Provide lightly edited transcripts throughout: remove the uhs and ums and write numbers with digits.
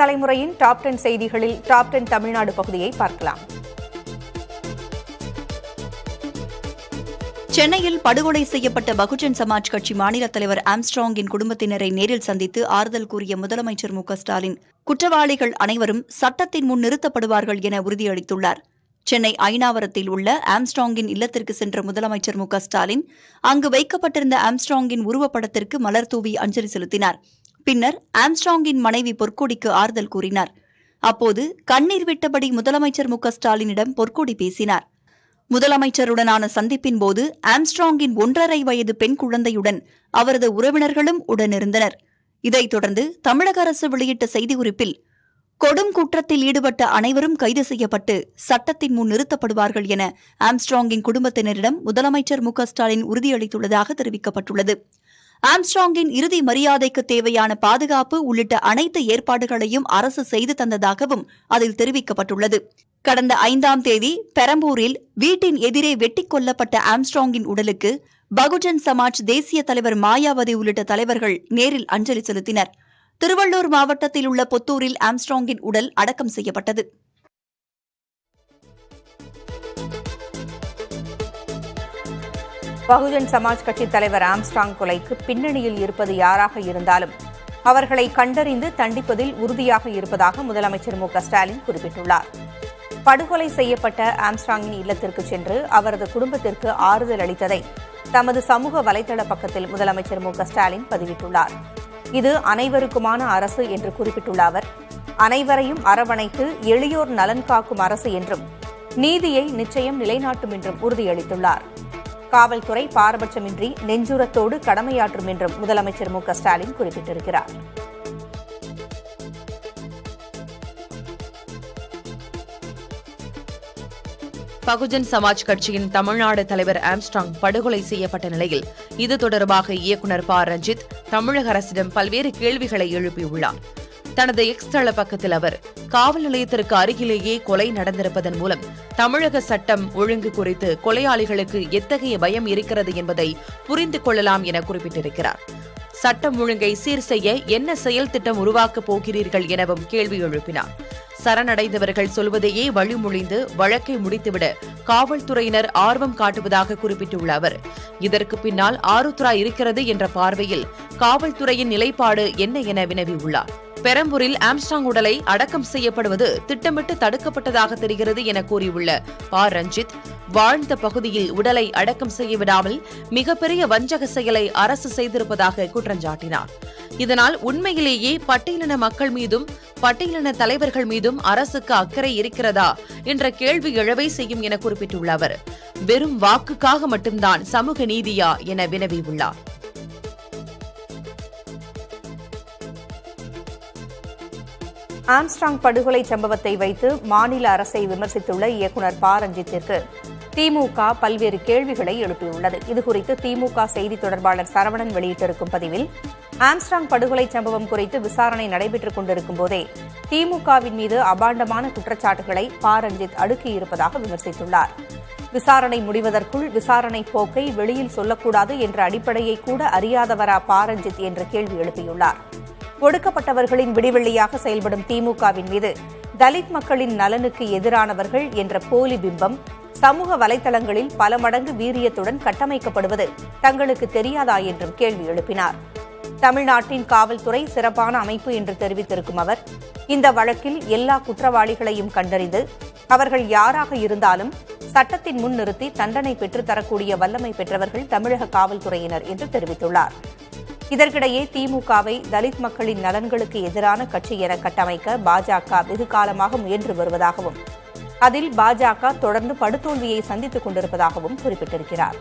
தலைமுறையின் டாப் 10 செய்திகளில் டாப் 10 தமிழ்நாடு பகுதியை பார்க்கலாம். சென்னையில் படுகொலை செய்யப்பட்ட பகுஜன் சமாஜ் கட்சி மாநில தலைவர் ஆம்ஸ்ட்ராங்கின் குடும்பத்தினரை நேரில் சந்தித்து ஆறுதல் கூறிய முதலமைச்சர் மு.க.ஸ்டாலின் குற்றவாளிகள் அனைவரும் சட்டத்தின் முன் நிறுத்தப்படுவார்கள் என உறுதியளித்துள்ளார். சென்னை ஐனாவரத்தில் உள்ள ஆம்ஸ்ட்ராங்கின் இல்லத்திற்கு சென்ற முதலமைச்சர் மு.க.ஸ்டாலின் அங்கு வைக்கப்பட்டிருந்த ஆம்ஸ்ட்ராங்கின் உருவப்படத்திற்கு மலர் தூவி அஞ்சலி செலுத்தினார். பின்னர் ஆம்ஸ்ட்ராங்கின் மனைவி பொற்கொடிக்கு ஆறுதல் கூறினார். அப்போது கண்ணீர் விட்டபடி முதலமைச்சர் மு.க.ஸ்டாலினிடம் பொற்கொடி பேசினார். முதலமைச்சருடனான சந்திப்பின் போது ஆம்ஸ்ட்ராங்கின் 1.5 வயது பெண் குழந்தையுடன் அவரது உறவினர்களும் உடனிருந்தனர். இதைத் தொடர்ந்து தமிழக அரசு வெளியிட்ட செய்திக்குறிப்பில், கொடும் குற்றத்தில் ஈடுபட்ட அனைவரும் கைது செய்யப்பட்டு சட்டத்தின் முன் நிறுத்தப்படுவார்கள் என ஆம்ஸ்ட்ராங்கின் குடும்பத்தினரிடம் முதலமைச்சர் மு.க.ஸ்டாலின் உறுதியளித்துள்ளதாக தெரிவிக்கப்பட்டுள்ளது. ஆம்ஸ்ட்ராங்கின் இறுதி மரியாதைக்கு தேவையான பாதுகாப்பு உள்ளிட்ட அனைத்து ஏற்பாடுகளையும் அரசு செய்து தந்ததாகவும் அதில் தெரிவிக்கப்பட்டுள்ளது. கடந்த 5ஆம் தேதி பெரம்பூரில் வீட்டின் எதிரே வெட்டிக் கொல்லப்பட்ட ஆம்ஸ்ட்ராங்கின் உடலுக்கு பகுஜன் சமாஜ் தேசிய தலைவர் மாயாவதி உள்ளிட்ட தலைவர்கள் நேரில் அஞ்சலி செலுத்தினர். திருவள்ளூர் மாவட்டத்தில் உள்ள பொத்தூரில் ஆம்ஸ்ட்ராங்கின் உடல் அடக்கம் செய்யப்பட்டது. பகுஜன் சமாஜ் கட்சி தலைவர் ஆம்ஸ்ட்ராங் கொலைக்கு பின்னணியில் இருப்பது யாராக இருந்தாலும் அவர்களை கண்டறிந்து தண்டிப்பதில் உறுதியாக இருப்பதாக முதலமைச்சர் மு.க.ஸ்டாலின் குறிப்பிட்டுள்ளார். படுகொலை செய்யப்பட்ட ஆம்ஸ்ட்ராங்கின் இல்லத்திற்கு சென்று அவரது குடும்பத்திற்கு ஆறுதல் அளித்ததை தமது சமூக வலைதள பக்கத்தில் முதலமைச்சர் மு.க.ஸ்டாலின் பதிவிட்டுள்ளார். இது அனைவருக்குமான அரசு என்று குறிப்பிட்டுள்ள அவர், அனைவரையும் அரவணைத்து எளியோர் நலன் காக்கும் அரசு என்றும் நீதியை நிச்சயம் நிலைநாட்டும் என்றும் உறுதியளித்துள்ளார். காவல்துறை பாரபட்சமின்றி நெஞ்சுரத்தோடு கடமையாற்றும் என்றும் முதலமைச்சர் மு.க.ஸ்டாலின் குறிப்பிட்டிருக்கிறார். பகுஜன் சமாஜ் கட்சியின் தமிழ்நாடு தலைவர் ஆம்ஸ்ட்ராங் படுகொலை செய்யப்பட்ட நிலையில் இது தொடர்பாக இயக்குநர் ப. ரஞ்சித் தமிழக அரசிடம் பல்வேறு கேள்விகளை எழுப்பியுள்ளார். தனது எக்ஸ் தள பக்கத்தில் அவர், காவல் நிலையத்திற்கு அருகிலேயே கொலை நடந்திருப்பதன் மூலம் தமிழக சட்டம் ஒழுங்கு குறித்து கொலையாளிகளுக்கு எத்தகைய பயம் இருக்கிறது என்பதை புரிந்து கொள்ளலாம் என குறிப்பிட்டிருக்கிறார். சட்டம் ஒழுங்கை சீர் செய்ய என்ன செயல் திட்டம் உருவாக்கப் போகிறீர்கள் எனவும் கேள்வி எழுப்பினார். சரணடைந்தவர்கள் சொல்வதையே வழிமொழிந்து வழக்கை முடித்துவிட காவல்துறையினர் ஆர்வம் காட்டுவதாக குறிப்பிட்டுள்ள அவர், இதற்கு பின்னால் ஆருத்ரா இருக்கிறது என்ற பார்வையில் காவல்துறையின் நிலைப்பாடு என்ன என வினவியுள்ளார். பெரம்பூரில் ஆம்ஸ்ட்ராங் உடலை அடக்கம் செய்யப்படுவது திட்டமிட்டு தடுக்கப்பட்டதாக தெரிகிறது என கூறியுள்ள ப. ரஞ்சித், வாழ்ந்த பகுதியில் உடலை அடக்கம் செய்ய விடாமல் மிகப்பெரிய வஞ்சக செயலை அரசு செய்திருப்பதாக குற்றஞ்சாட்டினார். இதனால் உண்மையிலேயே பட்டியலின மக்கள் மீதும் பட்டியலின தலைவர்கள் மீதும் அரசுக்கு அக்கறை இருக்கிறதா என்ற கேள்வி எழவே செய்யும் என குறிப்பிட்டுள்ள அவர், வெறும் வாக்குக்காக மட்டும்தான் சமூக நீதியா என வினவியுள்ளார். ஆம்ஸ்ட்ராங் படுகொலை சம்பவத்தை வைத்து மாநில அரசை விமர்சித்துள்ள இயக்குநர் ப. ரஞ்சித்திற்கு திமுக பல்வேறு கேள்விகளை எழுப்பியுள்ளது. இதுகுறித்து திமுக செய்தி தொடர்பாளர் சரவணன் வெளியிட்டிருக்கும் பதிவில், ஆம்ஸ்ட்ராங் படுகொலை சம்பவம் குறித்து விசாரணை நடைபெற்றுக் கொண்டிருக்கும் போதே திமுகவின் மீது அபாண்டமான குற்றச்சாட்டுகளை ப. ரஞ்சித் அடுக்கியிருப்பதாக விமர்சித்துள்ளார். விசாரணை முடிவதற்குள் விசாரணை போக்கை வெளியில் சொல்லக்கூடாது என்ற அடிப்படையை கூட அறியாதவரா ப. ரஞ்சித் என்ற கேள்வி எழுப்பியுள்ளார். ஒடுக்கப்பட்டவர்களின் விடிவெள்ளியாக செயல்படும் திமுகவின் மீது தலித் மக்களின் நலனுக்கு எதிரானவர்கள் என்ற போலி பிம்பம் சமூக வலைதளங்களில் பல மடங்கு வீரியத்துடன் கட்டமைக்கப்படுவது தங்களுக்கு தெரியாதா என்றும் கேள்வி எழுப்பினார். தமிழ்நாட்டின் காவல்துறை சிறப்பான அமைப்பு என்று தெரிவித்திருக்கும் அவர், இந்த வழக்கில் எல்லா குற்றவாளிகளையும் கண்டறிந்து அவர்கள் யாராக இருந்தாலும் சட்டத்தின் முன் நிறுத்தி தண்டனை பெற்றுத்தரக்கூடிய வல்லமை பெற்றவர்கள் தமிழக காவல்துறையினர் என்று தெரிவித்துள்ளார். இதற்கிடையே திமுகவை தலித் மக்களின் நலன்களுக்கு எதிரான கட்சி என கட்டமைக்க பாஜக வெகு காலமாக முயன்று வருவதாகவும், அதில் பாஜக தொடர்ந்து படுதோல்வியை சந்தித்துக் கொண்டிருப்பதாகவும் குறிப்பிட்டிருக்கிறார்.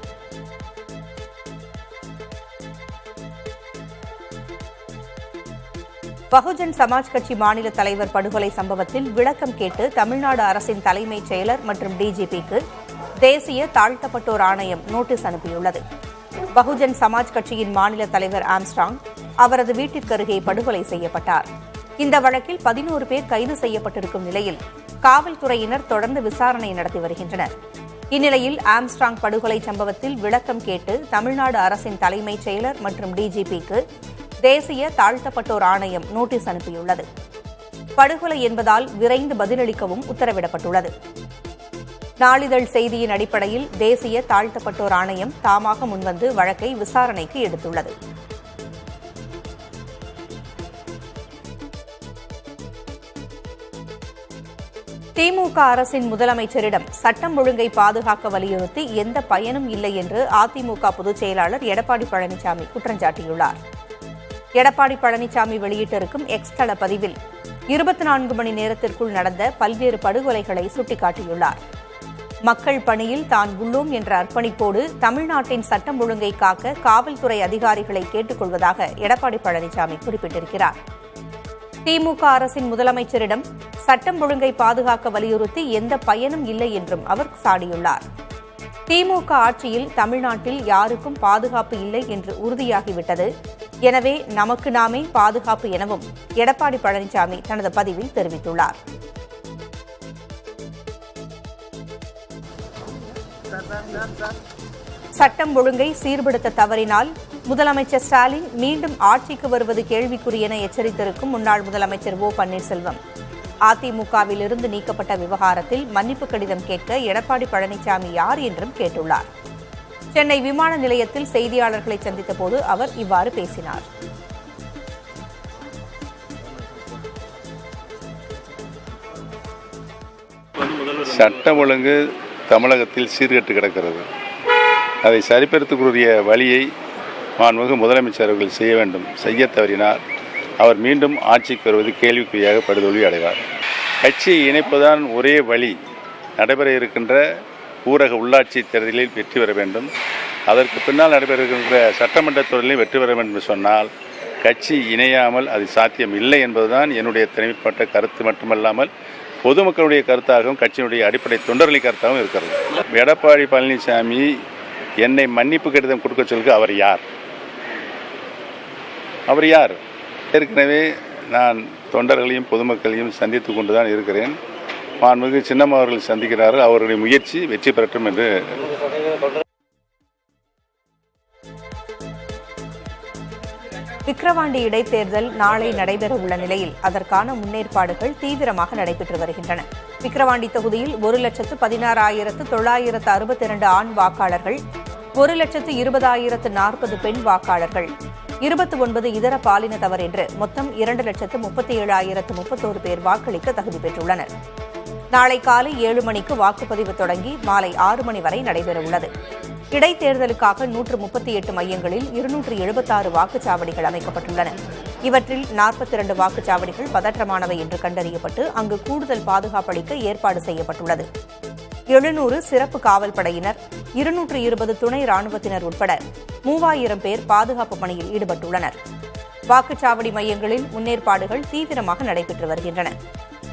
பகுஜன் சமாஜ் கட்சி மாநில தலைவர் படுகொலை சம்பவத்தில் விளக்கம் கேட்டு தமிழ்நாடு அரசின் தலைமைச் செயலர் மற்றும் டிஜிபிக்கு தேசிய தாழ்த்தப்பட்டோர் ஆணையம் நோட்டீஸ் அனுப்பியுள்ளது. பகுஜன் சமாஜ் கட்சியின் மாநில தலைவர் ஆம்ஸ்ட்ராங் அவரது வீட்டிற்கு அருகே படுகொலை செய்யப்பட்டார். இந்த வழக்கில் 11 பேர் கைது செய்யப்பட்டிருக்கும் நிலையில் காவல்துறையினர் தொடர்ந்து விசாரணை நடத்தி வருகின்றனர். இந்நிலையில் ஆம்ஸ்ட்ராங் படுகொலை சம்பவத்தில் விளக்கம் கேட்டு தமிழ்நாடு அரசின் தலைமைச் செயலர் மற்றும் டிஜிபிக்கு தேசிய தாழ்த்தப்பட்டோர் ஆணையம் நோட்டீஸ் அனுப்பியுள்ளது. படுகொலை என்பதால் விரைந்து பதிலளிக்கவும் உத்தரவிடப்பட்டுள்ளது. நாளிதழ் செய்தியின் அடிப்படையில் தேசிய தாழ்த்தப்பட்டோர் ஆணையம் தாமாக முன்வந்து வழக்கை விசாரணைக்கு எடுத்துள்ளது. திமுக அரசின் முதலமைச்சரிடம் சட்டம் ஒழுங்கை பாதுகாக்க வலியுறுத்தி எந்த பயனும் இல்லை என்று அதிமுக பொதுச் செயலாளர் எடப்பாடி பழனிசாமி குற்றம் சாட்டியுள்ளார். எடப்பாடி பழனிசாமி வெளியிட்டிருக்கும் எக்ஸ் தள பதிவில் 24 மணி நேரத்திற்குள் நடந்த பல்வேறு படுகொலைகளை சுட்டிக்காட்டியுள்ளார். மக்கள் பணியில் தான் உள்ளோம் என்ற அர்ப்பணிப்போடு தமிழ்நாட்டின் சட்டம் ஒழுங்கை காக்க காவல்துறை அதிகாரிகளை கேட்டுக் கொள்வதாக எடப்பாடி பழனிசாமி குறிப்பிட்டிருக்கிறார். திமுக அரசின் முதலமைச்சரிடம் சட்டம் ஒழுங்கை பாதுகாக்க வலியுறுத்தி எந்த பயனும் இல்லை என்றும் அவர் சாடியுள்ளார். திமுக ஆட்சியில் தமிழ்நாட்டில் யாருக்கும் பாதுகாப்பு இல்லை என்று உறுதியாகிவிட்டது. எனவே நமக்கு நாமே பாதுகாப்பு எனவும் எடப்பாடி பழனிசாமி தனது பதிவில் தெரிவித்துள்ளார். சட்டம் ஒழுங்கை சீர்படுத்த தவறினால் முதலமைச்சர் ஸ்டாலின் மீண்டும் ஆட்சிக்கு வருவது கேள்விக்குறி என எச்சரித்திருக்கும் முன்னாள் முதலமைச்சர் ஓ பன்னீர்செல்வம் அதிமுகவில் இருந்து நீக்கப்பட்ட விவகாரத்தில் மன்னிப்பு கடிதம் கேட்க எடப்பாடி பழனிசாமி யார் என்றும் கேட்டுள்ளார். சென்னை விமான நிலையத்தில் செய்தியாளர்களை சந்தித்த போது அவர் இவ்வாறு பேசினார். சட்டம் ஒழுங்கு தமிழகத்தில் சீர்கெட்டு கிடக்கிறது. அதை சரிப்படுத்தக்கூடிய வழியை மாண்புமிகு முதலமைச்சர் அவர்கள் செய்ய வேண்டும். செய்ய தவறினால் அவர் மீண்டும் ஆட்சிக்கு வருவது கேள்விக்குறியாக படுதோல்வி அடைவார். கட்சியை இணைப்பதுதான் ஒரே வழி. நடைபெற இருக்கின்ற ஊரக உள்ளாட்சி தேர்தலில் வெற்றி பெற வேண்டும். அதற்கு பின்னால் நடைபெற இருக்கின்ற சட்டமன்ற தேர்தலில் வெற்றி பெற வேண்டும் என்று சொன்னால் கட்சி இணையாமல் அது சாத்தியம் இல்லை என்பதுதான் என்னுடைய தனிப்பட்ட கருத்து மட்டுமல்லாமல் பொதுமக்களுடைய கருத்தாகவும் கட்சியினுடைய அடிப்படை தொண்டர்களின் கருத்தாகவும் இருக்கிறது. எடப்பாடி பழனிசாமி என்னை மன்னிப்பு கடிதம் கொடுக்க சொல்லுங்க. அவர் யார்? அவர் யார்? ஏற்கனவே நான் தொண்டர்களையும் பொதுமக்களையும் சந்தித்து கொண்டுதான் இருக்கிறேன். மாண்புமிகு சின்னம்மா அவர்கள் சந்திக்கிறார்கள். அவருடைய முயற்சி வெற்றி பெறட்டும் என்று. விக்கிரவாண்டி இடைத்தேர்தல் நாளை நடைபெற உள்ள நிலையில் அதற்கான முன்னேற்பாடுகள் தீவிரமாக நடைபெற்று வருகின்றன. விக்கிரவாண்டி தொகுதியில் 1,16,962 ஆண் வாக்காளர்கள், 1,20,040 பெண் வாக்காளர்கள், 29 இதர பாலினத்தவர் என்று மொத்தம் 2,37,031 பேர் வாக்களிக்க தகுதி பெற்றுள்ளனர். நாளை காலை 7 மணிக்கு வாக்குப்பதிவு தொடங்கி மாலை 6 மணி வரை நடைபெறவுள்ளது. இடைத்தேர்தலுக்காக 138 மையங்களில் 276 வாக்குச்சாவடிகள் அமைக்கப்பட்டுள்ளன. இவற்றில் 42 வாக்குச்சாவடிகள் பதற்றமானவை என்று கண்டறியப்பட்டு அங்கு கூடுதல் பாதுகாப்பு அளிக்க ஏற்பாடு செய்யப்பட்டுள்ளது. 700 சிறப்பு காவல் படையினர், 220 துணை ராணுவத்தினர் உட்பட 3000 பேர் பாதுகாப்பு பணியில் ஈடுபட்டுள்ளனர். வாக்குச்சாவடி மையங்களில் முன்னேற்பாடுகள் தீவிரமாக நடைபெற்று வருகின்றன.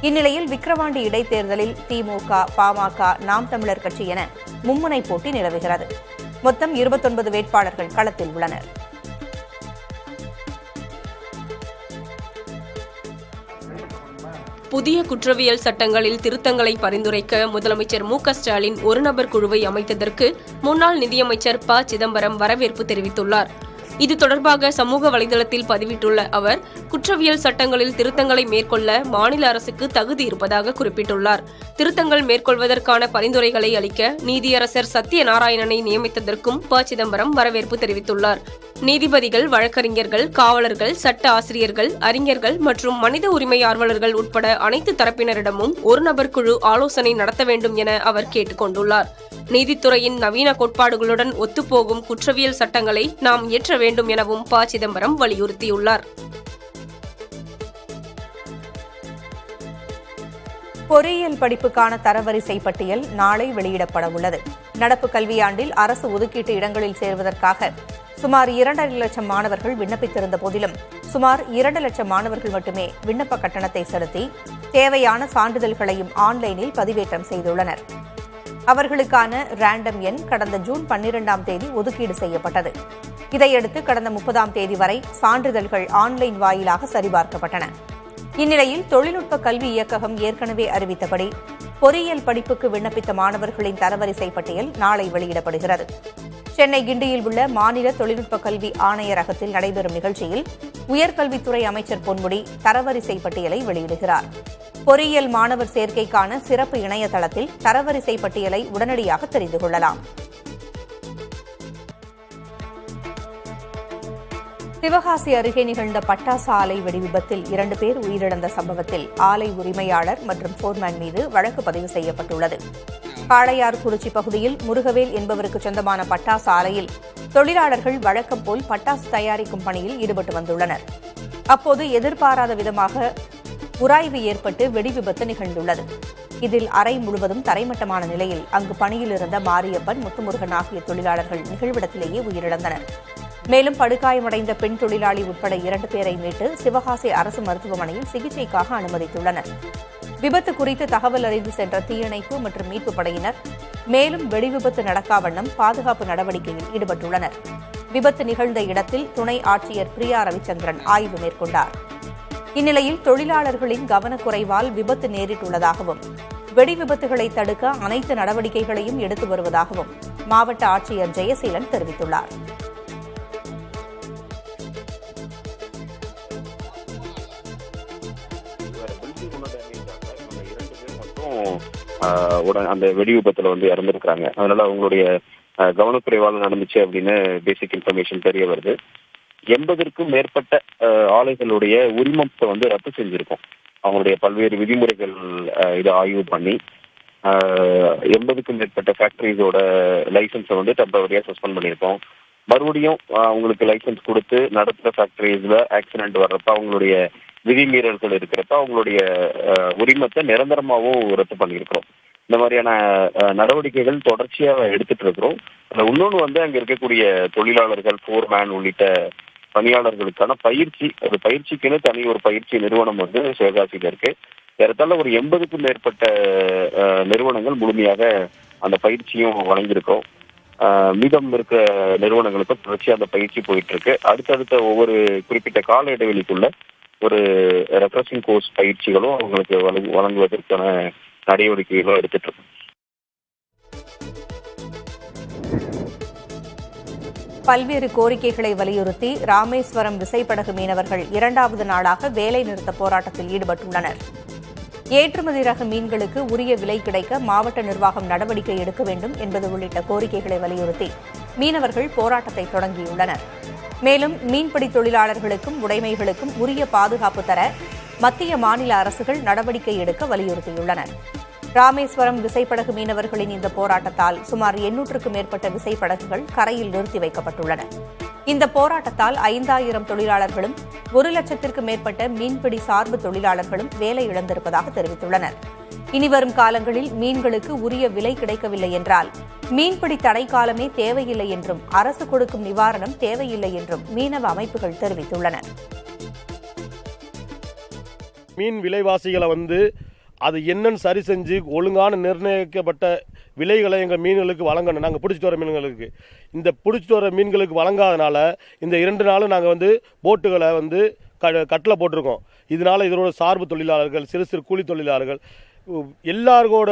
இந்நிலையில் விக்கிரவாண்டி இடைத்தேர்தலில் திமுக, பாமக, நாம் தமிழர் கட்சி என மும்முனை போட்டி நிலவுகிறது. மொத்தம் 29 வேட்பாளர்கள் களத்தில் உள்ளனர். புதிய குற்றவியல் சட்டங்களில் திருத்தங்களை பரிந்துரைக்க முதலமைச்சர் மு.க.ஸ்டாலின் ஒரு நபர் குழுவை அமைத்ததற்கு முன்னாள் நிதியமைச்சர் ப. சிதம்பரம் வரவேற்பு தெரிவித்துள்ளார். இது தொடர்பாக சமூக வலைதளத்தில் பதிவிட்டுள்ள அவர், குற்றவியல் சட்டங்களில் திருத்தங்களை மேற்கொள்ள மாநில அரசுக்கு தகுதி இருப்பதாக குறிப்பிட்டுள்ளார். திருத்தங்கள் மேற்கொள்வதற்கான பரிந்துரைகளை அளிக்க நீதியரசர் சத்யநாராயணனை நியமித்ததற்கும் ப. சிதம்பரம் வரவேற்பு தெரிவித்துள்ளார். நீதிபதிகள், வழக்கறிஞர்கள், காவலர்கள், சட்ட ஆசிரியர்கள், அறிஞர்கள் மற்றும் மனித உரிமை ஆர்வலர்கள் உட்பட அனைத்து தரப்பினரிடமும் ஒரு நபர் குழு ஆலோசனை நடத்த வேண்டும் என அவர் கேட்டுக் கொண்டுள்ளார். நீதித்துறையின் நவீன கோட்பாடுகளுடன் ஒத்துப்போகும் குற்றவியல் சட்டங்களை நாம் இயற்ற வேண்டும் எனவும் ப. சிதம்பரம் வலியுறுத்தியுள்ளார். பொறியியல் படிப்புக்கான தரவரிசை பட்டியல் நாளை வெளியிடப்பட உள்ளது. நடப்பு கல்வியாண்டில் அரசு ஒதுக்கீட்டு இடங்களில் சேர்வதற்காக சுமார் 2.5 லட்சம் மாணவர்கள் விண்ணப்பித்திருந்த போதிலும் சுமார் 2 லட்சம் மாணவர்கள் மட்டுமே விண்ணப்ப கட்டணத்தை செலுத்தி தேவையான சான்றிதழ்களையும் ஆன்லைனில் பதிவேற்றம் செய்துள்ளனர். அவர்களுக்கான ரேண்டம் எண் கடந்த ஜூன் 12ஆம் தேதி ஒதுக்கீடு செய்யப்பட்டது. இதையடுத்து கடந்த 30ஆம் தேதி வரை சான்றிதழ்கள் ஆன்லைன் வாயிலாக சரிபார்க்கப்பட்டன. இந்நிலையில் தொழில்நுட்ப கல்வி இயக்ககம் ஏற்கனவே அறிவித்தபடி பொறியியல் படிப்புக்கு விண்ணப்பித்த மாணவர்களின் தரவரிசை பட்டியல் நாளை வெளியிடப்படுகிறது. சென்னை கிண்டியில் உள்ள மாநில தொழில்நுட்ப கல்வி ஆணையரகத்தில் நடைபெறும் நிகழ்ச்சியில் உயர்கல்வித்துறை அமைச்சர் பொன்முடி தரவரிசை பட்டியலை வெளியிடுகிறார். பொறியியல் மாணவர் சேர்க்கைக்கான சிறப்பு இணையதளத்தில் தரவரிசை பட்டியலை உடனடியாக தெரிந்து கொள்ளலாம். சிவகாசி அருகே நிகழ்ந்த பட்டாசு ஆலை வெடிவிபத்தில் 2 பேர் உயிரிழந்த சம்பவத்தில் ஆலை உரிமையாளர் மற்றும் போர்மேன் மீது வழக்கு பதிவு செய்யப்பட்டுள்ளது. காளையார்குறிச்சி பகுதியில் முருகவேல் என்பவருக்கு சொந்தமான பட்டாசு ஆலையில் தொழிலாளர்கள் வழக்கம் போல் பட்டாசு தயாரிக்கும் பணியில் ஈடுபட்டு வந்துள்ளனர். அப்போது எதிர்பாராத விதமாக உராய்வு ஏற்பட்டு வெடிவிபத்து நிகழ்ந்துள்ளது. இதில் அறை முழுவதும் தரைமட்டமான நிலையில் அங்கு பணியில் இருந்த மாரியப்பன், முத்துமுருகன் ஆகிய தொழிலாளர்கள் நிகழ்விடத்திலேயே உயிரிழந்தனர். மேலும் படுகாயமடைந்த பெண் தொழிலாளி உட்பட 2 பேரை மீட்டு சிவகாசி அரசு மருத்துவமனையில் சிகிச்சைக்காக அனுமதித்துள்ளனர். விபத்து குறித்து தகவல் அறிந்து சென்ற தீயணைப்பு மற்றும் மீட்புப் படையினர் மேலும் வெடிவிபத்து நடக்காவண்ணம் பாதுகாப்பு நடவடிக்கையில் ஈடுபட்டுள்ளனர். விபத்து நிகழ்ந்த இடத்தில் துணை ஆட்சியர் பிரியா ரவிச்சந்திரன் ஆய்வு மேற்கொண்டார். இந்நிலையில் தொழிலாளர்களின் கவனக்குறைவால் விபத்து நேரிட்டுள்ளதாகவும் வெடிவிபத்துகளை தடுக்க அனைத்து நடவடிக்கைகளையும் எடுத்து வருவதாகவும் மாவட்ட ஆட்சியர் ஜெயசீலன் தெரிவித்துள்ளார். அந்த வெடி விபத்துல இறந்திருக்கிறாங்க. அதனால அவங்களுடைய கவனக்குறைவால் நடந்துச்சு அப்படின்னு பேசிக் இன்ஃபர்மேஷன் தெரிய வருது. 80க்கும் மேற்பட்ட ஆலைகளுடைய உரிமத்தை ரத்து செஞ்சிருக்கோம். அவங்களுடைய பல்வேறு விதிமுறைகள் இதை ஆய்வு பண்ணி 80க்கும் மேற்பட்ட ஃபேக்டரிஸோட லைசன்ஸை டெம்பரரியா சஸ்பெண்ட் பண்ணியிருக்கோம். மறுபடியும் அவங்களுக்கு லைசன்ஸ் கொடுத்து நடத்துகிற ஃபேக்டரிஸ்ல ஆக்சிடென்ட் வர்றப்ப அவங்களுடைய விதிமீறல்கள் இருக்கிறப்ப அவங்களுடைய உரிமத்தை நிரந்தரமாகவும் ரத்து பண்ணியிருக்கிறோம். இந்த மாதிரியான நடவடிக்கைகள் தொடர்ச்சியாக எடுத்துட்டு இருக்கிறோம். இன்னொன்று அங்கே இருக்கக்கூடிய தொழிலாளர்கள், போர்மேன் உள்ளிட்ட பணியாளர்களுக்கான பயிற்சி, அது பயிற்சிக்குன்னு தனி ஒரு பயிற்சி நிறுவனம் சிவகாசியில் இருக்கு. ஏறத்தாழ ஒரு 80க்கும் மேற்பட்ட நிறுவனங்கள் முழுமையாக அந்த பயிற்சியும் வழங்கியிருக்கோம். மீதம் இருக்கிற நிறுவனங்களுக்கு தொடர்ச்சியாக அந்த பயிற்சி போயிட்டு இருக்கு. அடுத்தடுத்த ஒவ்வொரு குறிப்பிட்ட கால இடைவெளிக்குள்ள ஒரு ரெஃப்ரெஷிங் கோர்ஸ் பயிற்சிகளும் அவங்களுக்கு வழங்குவதற்கான நடவடிக்கைகளும் எடுத்துட்டு இருக்கு. பல்வேறு கோரிக்கைகளை வலியுறுத்தி ராமேஸ்வரம் விசைப்படகு மீனவர்கள் 2வது நாளாக வேலை நிறுத்த போராட்டத்தில் ஈடுபட்டுள்ளனர். ஏற்றுமதி ரக மீன்களுக்கு உரிய விலை கிடைக்க மாவட்ட நிர்வாகம் நடவடிக்கை எடுக்க வேண்டும் என்பது உள்ளிட்ட கோரிக்கைகளை வலியுறுத்தி மீனவர்கள் போராட்டத்தை தொடங்கியுள்ளனர். மேலும் மீன்பிடி தொழிலாளர்களுக்கும் உடைமைகளுக்கும் உரிய பாதுகாப்பு தர மத்திய மாநில அரசுகள் நடவடிக்கை எடுக்க வலியுறுத்தியுள்ளனர். ராமேஸ்வரம் விசைப்படகு மீனவர்களின் இந்த போராட்டத்தால் சுமார் 800க்கும் மேற்பட்ட விசைப்படகுகள் கரையில் நிறுத்தி வைக்கப்பட்டுள்ளன. இந்த போராட்டத்தால் 5000 தொழிலாளர்களும் 1,00,000க்கும் மேற்பட்ட மீன்பிடி சார்பு தொழிலாளர்களும் வேலை இழந்திருப்பதாக தெரிவித்துள்ளனர். இனிவரும் காலங்களில் மீன்களுக்கு உரிய விலை கிடைக்கவில்லை என்றால் மீன்பிடி தடை காலமே தேவையில்லை என்றும் அரசு கொடுக்கும் நிவாரணம் தேவையில்லை என்றும் மீனவ அமைப்புகள் தெரிவித்துள்ளன. மீன் விலைவாசிகளை அது என்னன்னு சரி செஞ்சு ஒழுங்கான நிர்ணயிக்கப்பட்ட விலைகளை எங்கள் மீன்களுக்கு வழங்கணும். நாங்கள் பிடிச்சிட்டு வர மீன்களுக்கு இந்த பிடிச்சிட்டு வர மீன்களுக்கு வழங்காதனால இந்த 2 நாளும் நாங்கள் போட்டுகளை கட்டில் போட்டிருக்கோம். இதனால இதோட சார்பு தொழிலாளர்கள், சிறு சிறு கூலி தொழிலாளர்கள் எல்லாரோட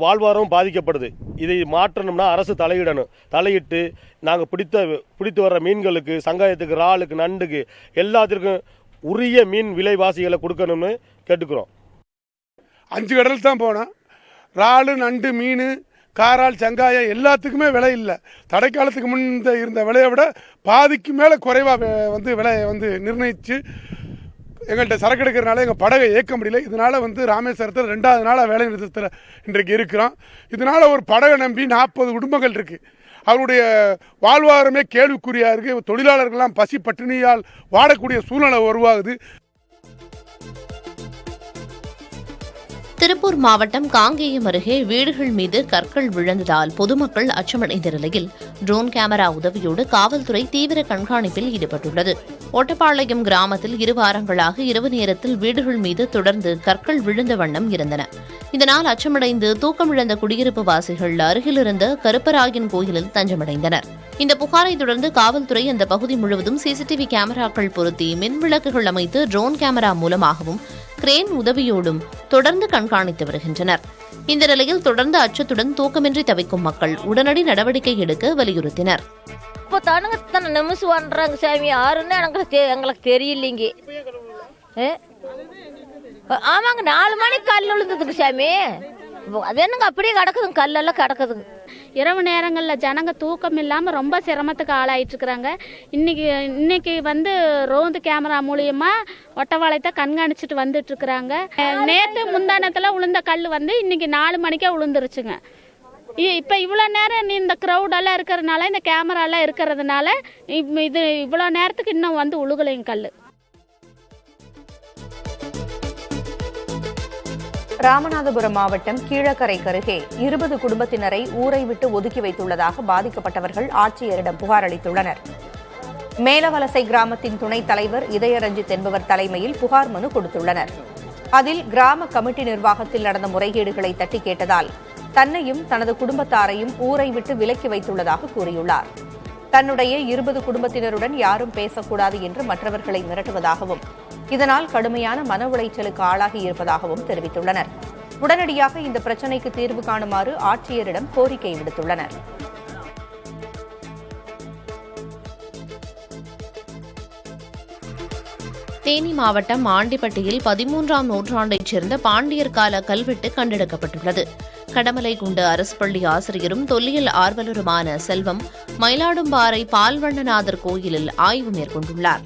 வாழ்வாரம் பாதிக்கப்படுது. இதை மாற்றணும்னா அரசு தலையிடணும். தலையிட்டு நாங்கள் பிடித்து வர்ற மீன்களுக்கு, சங்காயத்துக்கு, இறாலுக்கு, நண்டுக்கு எல்லாத்திற்கும் உரிய மீன் விலைவாசிகளை கொடுக்கணும்னு கேட்டுக்கிறோம். 5 கடல் தான் போனோம். இறாலு, நண்டு, மீன், காரால், சங்காயம் எல்லாத்துக்குமே விலை இல்லை. தடைக்காலத்துக்கு முன் இருந்த விலையை விட பாதிக்கு மேலே குறைவாக விலையை நிர்ணயித்து எங்கள்கிட்ட சரக்கு எடுக்கிறனால எங்கள் படகை இயக்க முடியல. இதனால் ராமேஸ்வரத்தில் 2வது நாளாக வேலை நிறுத்தத்தில் இன்றைக்கு இருக்கிறோம். இதனால் ஒரு படகை நம்பி 40 குடும்பங்கள் இருக்குது. அவருடைய வாழ்வாதாரமே கேள்விக்குறியாக இருக்குது. தொழிலாளர்கள்லாம் பசி பட்டினியால் வாடக்கூடிய சூழ்நிலை உருவாகுது. திருப்பூர் மாவட்டம் காங்கேயம் அருகே வீடுகள் மீது கற்கள் விழுந்ததால் பொதுமக்கள் அச்சமடைந்த நிலையில் ட்ரோன் கேமரா உதவியோடு காவல்துறை தீவிர கண்காணிப்பில் ஈடுபட்டுள்ளது. ஒட்டப்பாளையம் கிராமத்தில் 2 வாரங்களாக இரவு நேரத்தில் வீடுகள் மீது தொடர்ந்து கற்கள் விழுந்த வண்ணம் இருந்தன. இதனால் அச்சமடைந்து தூக்கமிழந்த குடியிருப்பு வாசிகள் அருகிலிருந்த கருப்பராயன் கோயிலில் தஞ்சமடைந்தனர். இந்த புகாரை தொடர்ந்து காவல்துறை அந்த பகுதி முழுவதும் சிசிடிவி கேமராக்கள் பொருத்தி மின்விளக்குகள் அமைத்து ட்ரோன் கேமரா மூலமாகவும் கிரேன் உதவியோடும் தொடர்ந்து கண்காணித்து வருகின்றனர். இந்த நிலையில் தொடர்ந்து அச்சத்துடன் தூக்கமின்றி தவிக்கும் மக்கள் உடனடி நடவடிக்கை எடுக்க வலியுறுத்தினர். இப்போ தானுங்க நிமிஷம் பண்ணுறாங்க சாமி, யாருன்னு எங்களுக்கு தெரியலைங்க. ஆமாங்க, 4 மணிக்கு கல் விழுந்ததுங்க சாமி. அது என்னங்க அப்படியே கிடக்குதுங்க, கல்லெல்லாம் கிடக்குதுங்க. இரவு நேரங்களில் ஜனங்க தூக்கம் இல்லாமல் ரொம்ப சிரமத்துக்கு ஆளாயிட்டு இருக்கிறாங்க. இன்னைக்கு ரோந்து கேமரா மூலியமா ஒட்டவாளையத்தை கண்காணிச்சுட்டு வந்துட்டு இருக்கிறாங்க. நேற்று முந்தானத்தில் விழுந்த கல் இன்னைக்கு 4 மணிக்கே விழுந்துருச்சுங்க. இப்போ இவ்வளோ நேரம் இந்த க்ரௌடெல்லாம் இருக்கிறதுனால, இந்த கேமராலாம் இருக்கிறதுனால இது இவ்வளோ நேரத்துக்கு இன்னும் உழுகலைங்க கல். ராமநாதபுரம் மாவட்டம் கீழக்கரைக்கு அருகே 20 குடும்பத்தினரை ஊரை விட்டு ஒதுக்கி வைத்துள்ளதாக பாதிக்கப்பட்டவர்கள் ஆட்சியரிடம் புகார் அளித்துள்ளனர். மேலவலசை கிராமத்தின் துணைத் தலைவர் இதயரஞ்சித் என்பவர் தலைமையில் புகார் மனு கொடுத்துள்ளனர். அதில் கிராம கமிட்டி நிர்வாகத்தில் நடந்த முறைகேடுகளை தட்டி கேட்டதால் தன்னையும் தனது குடும்பத்தாரையும் ஊரை விட்டு விலக்கி வைத்துள்ளதாக கூறியுள்ளார். தன்னுடைய 20 குடும்பத்தினருடன் யாரும் பேசக்கூடாது என்று மற்றவர்களை மிரட்டுவதாகவும் இதனால் கடுமையான மன உளைச்சலுக்கு ஆளாகி இருப்பதாகவும் தெரிவித்துள்ளனர். உடனடியாக இந்த பிரச்சினைக்கு தீர்வு காணுமாறு ஆட்சியரிடம் கோரிக்கை விடுத்துள்ளனர். தேனி மாவட்டம் ஆண்டிப்பட்டியில் 13ஆம் நூற்றாண்டைச் சேர்ந்த பாண்டியர் கால கல்வெட்டு கண்டெடுக்கப்பட்டுள்ளது. கடமலைக்குண்டு அரசு பள்ளி ஆசிரியரும் தொல்லியல் ஆர்வலருமான செல்வம் மயிலாடும்பாறை பால்வண்ணநாதர் கோயிலில் ஆய்வு மேற்கொண்டுள்ளார்.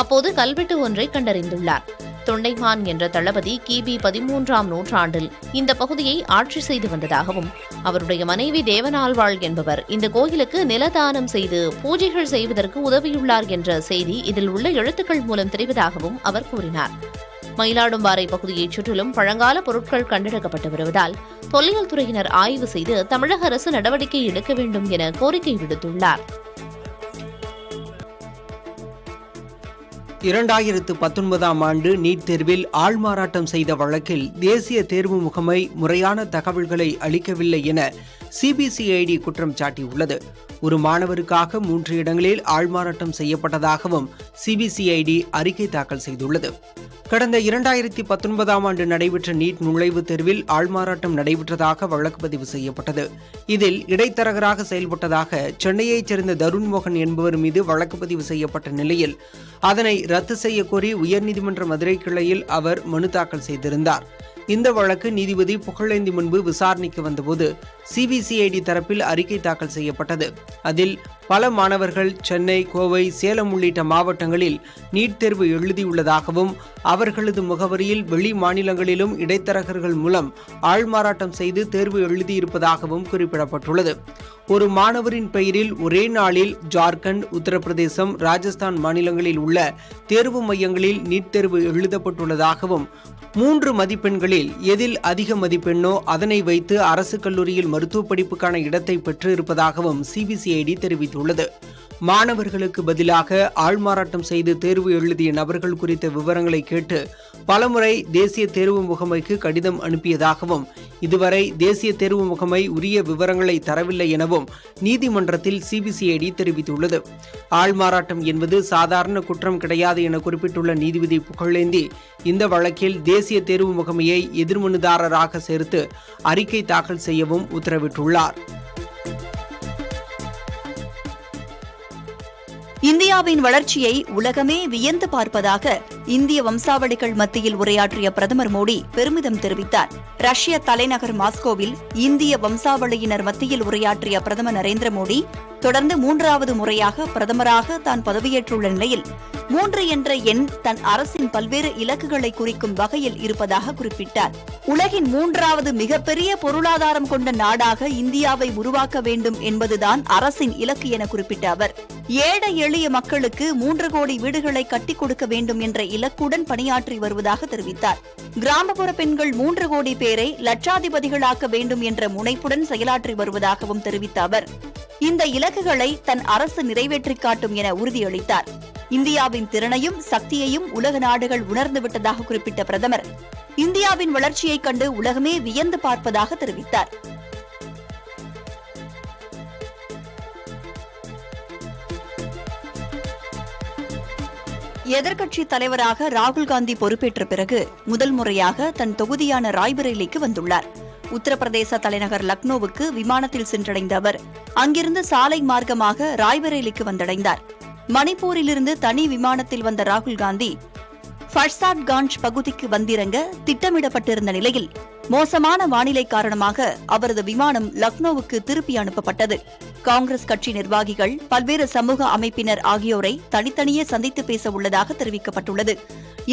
அப்போது கல்வெட்டு ஒன்றை கண்டறிந்துள்ளார். தொண்டைமான் என்ற தளபதி கிபி 13ஆம் நூற்றாண்டில் இந்த பகுதியை ஆட்சி செய்து வந்ததாகவும் அவருடைய மனைவி தேவனாழ்வாள் என்பவர் இந்த கோயிலுக்கு நிலதானம் செய்து பூஜைகள் செய்வதற்கு உதவியுள்ளார் என்ற செய்தி இதில் உள்ள எழுத்துக்கள் மூலம் தெரிவதாகவும் அவர் கூறினார். மயிலாடும்பாறை பகுதியைச் சுற்றிலும் பழங்கால பொருட்கள் கண்டெடுக்கப்பட்டு வருவதால் தொல்லியல் துறையினர் ஆய்வு செய்து தமிழக அரசு நடவடிக்கை எடுக்க வேண்டும் என கோரிக்கை விடுத்துள்ளார். 2019ஆம் ஆண்டு நீட் தேர்வில் ஆள்மாறாட்டம் செய்த வழக்கில் தேசிய தேர்வு முகமை முறையான தகவல்களை அளிக்கவில்லை என சிபிசிஐடி குற்றம் சாட்டியுள்ளது. ஒரு மாணவருக்காக 3 இடங்களில் ஆள்மாறாட்டம் செய்யப்பட்டதாகவும் சிபிசிஐடி அறிக்கை தாக்கல் செய்துள்ளது. கடந்த 2019ஆம் ஆண்டு நடைபெற்ற நீட் நுழைவுத் தேர்வில் ஆள்மாறாட்டம் நடைபெற்றதாக வழக்கு பதிவு செய்யப்பட்டது. இதில் இடைத்தரகராக செயல்பட்டதாக சென்னையைச் சேர்ந்த தருண் மோகன் என்பவர் மீது வழக்கு பதிவு செய்யப்பட்ட நிலையில் அதனை ரத்து செய்ய கோரி உயர்நீதிமன்ற மதுரை கிளையில் அவர் மனு தாக்கல் செய்திருந்தார். இந்த வழக்கு நீதிபதி புகழேந்தி முன்பு விசாரணைக்கு வந்தபோது சிபிசிஐடி தரப்பில் அறிக்கை தாக்கல் செய்யப்பட்டது. அதில் பல மாணவர்கள் சென்னை, கோவை, சேலம் உள்ளிட்ட மாவட்டங்களில் நீட் தேர்வு எழுதியுள்ளதாகவும் அவர்களது முகவரியில் வெளி மாநிலங்களிலும் இடைத்தரகர்கள் மூலம் ஆள்மாறாட்டம் செய்து தேர்வு எழுதியிருப்பதாகவும் குறிப்பிடப்பட்டுள்ளது. ஒரு மாணவரின் பெயரில் ஒரே நாளில் ஜார்க்கண்ட், உத்தரப்பிரதேசம், ராஜஸ்தான் மாநிலங்களில் உள்ள தேர்வு மையங்களில் நீட் தேர்வு எழுதப்பட்டுள்ளதாகவும் 3 மதிப்பெண்களில் எதில் அதிக மதிப்பெண்ணோ அதனை வைத்து அரசு கல்லூரியில் மருத்துவ படிப்புக்கான இடத்தை பெற்று இருப்பதாகவும் சிபிசிஐடி தெரிவித்துள்ளது. மாணவர்களுக்கு பதிலாக ஆள்மாறாட்டம் செய்து தேர்வு எழுதிய நபர்கள் குறித்த விவரங்களை கேட்டு பலமுறை தேசிய தேர்வு முகமைக்கு கடிதம் அனுப்பியதாகவும் இதுவரை தேசிய தேர்வு முகமை உரிய விவரங்களை தரவில்லை எனவும் நீதிமன்றத்தில் சிபிசிஐடி தெரிவித்துள்ளது. ஆள்மாறாட்டம் என்பது சாதாரண குற்றம் கிடையாது என குறிப்பிட்டுள்ள நீதிபதி புகழேந்தி இந்த வழக்கில் தேசிய தேர்வு முகமையை எதிர்மனுதாரராக சேர்த்து அறிக்கை தாக்கல் செய்யவும் உத்தரவிட்டுள்ளார். இந்தியாவின் வளர்ச்சியை உலகமே வியந்து பார்ப்பதாக இந்திய வம்சாவளிகள் மத்தியில் உரையாற்றிய பிரதமர் மோடி பெருமிதம் தெரிவித்தார். ரஷ்ய தலைநகர் மாஸ்கோவில் இந்திய வம்சாவளியினர் மத்தியில் உரையாற்றிய பிரதமர் நரேந்திர மோடி தொடர்ந்து 3வது முறையாக பிரதமராக தான் பதவியேற்றுள்ள நிலையில் 3 என்ற எண் தன் அரசின் பல்வேறு இலக்குகளை குறிக்கும் வகையில் இருப்பதாக குறிப்பிட்டார். உலகின் 3வது மிகப்பெரிய பொருளாதாரம் கொண்ட நாடாக இந்தியாவை உருவாக்க வேண்டும் என்பதுதான் அரசின் இலக்கு என குறிப்பிட்ட அவர் ஏழை எளிய மக்களுக்கு 3 கோடி வீடுகளை கட்டிக் கொடுக்க வேண்டும் என்ற இலக்குடன் பணியாற்றி வருவதாக தெரிவித்தார். கிராமப்புற பெண்கள் 3 கோடி பேரை லட்சாதிபதிகளாக்க வேண்டும் என்ற முனைப்புடன் செயலாற்றி வருவதாகவும் தெரிவித்த அவர் இந்த இலக்குகளை தன் அரசு நிறைவேற்றிக் காட்டும் என உறுதியளித்தார். இந்தியாவின் திறனையும் சக்தியையும் உலக நாடுகள் உணர்ந்துவிட்டதாக குறிப்பிட்ட பிரதமர் இந்தியாவின் வளர்ச்சியைக் கண்டு உலகமே வியந்து பார்ப்பதாக தெரிவித்தார். எதிர்க்கட்சித் தலைவராக ராகுல் காந்தி பொறுப்பேற்ற பிறகு முதல் முறையாக தன் தொகுதியான ராய்பரேலிக்கு வந்துள்ளார். உத்தரப்பிரதேச தலைநகர் லக்னோவுக்கு விமானத்தில் சென்றடைந்த அவர் அங்கிருந்து சாலை மார்க்கமாக ராய்பரேலிக்கு வந்தடைந்தார். மணிப்பூரிலிருந்து தனி விமானத்தில் வந்த ராகுல் காந்தி ஃபர்சாட்கான்ஜ் பகுதிக்கு வந்திறங்க திட்டமிடப்பட்டிருந்த நிலையில் மோசமான வானிலை காரணமாக அவரது விமானம் லக்னோவுக்கு திருப்பி அனுப்பப்பட்டது. காங்கிரஸ் கட்சி நிர்வாகிகள், பல்வேறு சமூக அமைப்பினர் ஆகியோரை தனித்தனியே சந்தித்து பேச உள்ளதாக தெரிவிக்கப்பட்டுள்ளது.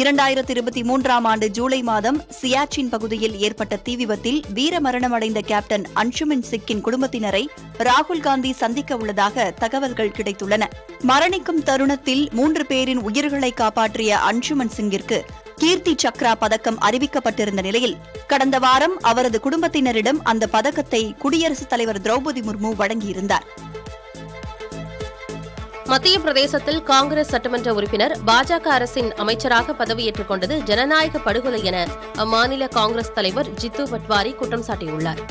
2023ஆம் ஆண்டு ஜூலை மாதம் சியாச்சின் பகுதியில் ஏற்பட்ட தீ விபத்தில் வீரமரணமடைந்த கேப்டன் அன்சுமன் சிக்கின் குடும்பத்தினரை ராகுல் காந்தி சந்திக்க உள்ளதாக தகவல்கள் கிடைத்துள்ளன. மரணிக்கும் தருணத்தில் 3 பேரின் உயிர்களை காப்பாற்றிய அன்சுமன் சிங்கிற்கு கீர்த்தி சக்ரா பதக்கம் அறிவிக்கப்பட்டிருந்த நிலையில் கடந்த வாரம் அவரது குடும்பத்தினரிடம் அந்த பதக்கத்தை குடியரசுத் தலைவர் திரௌபதி முர்மு வழங்கியிருந்தார். மத்திய பிரதேசத்தில் காங்கிரஸ் சட்டமன்ற உறுப்பினர் பாஜக அரசின் அமைச்சராக பதவியேற்றுக் கொண்டது ஜனநாயக படுகொலை என அம்மாநில காங்கிரஸ் தலைவர் ஜித்து பட்வாரி குற்றம் சாட்டியுள்ளார்.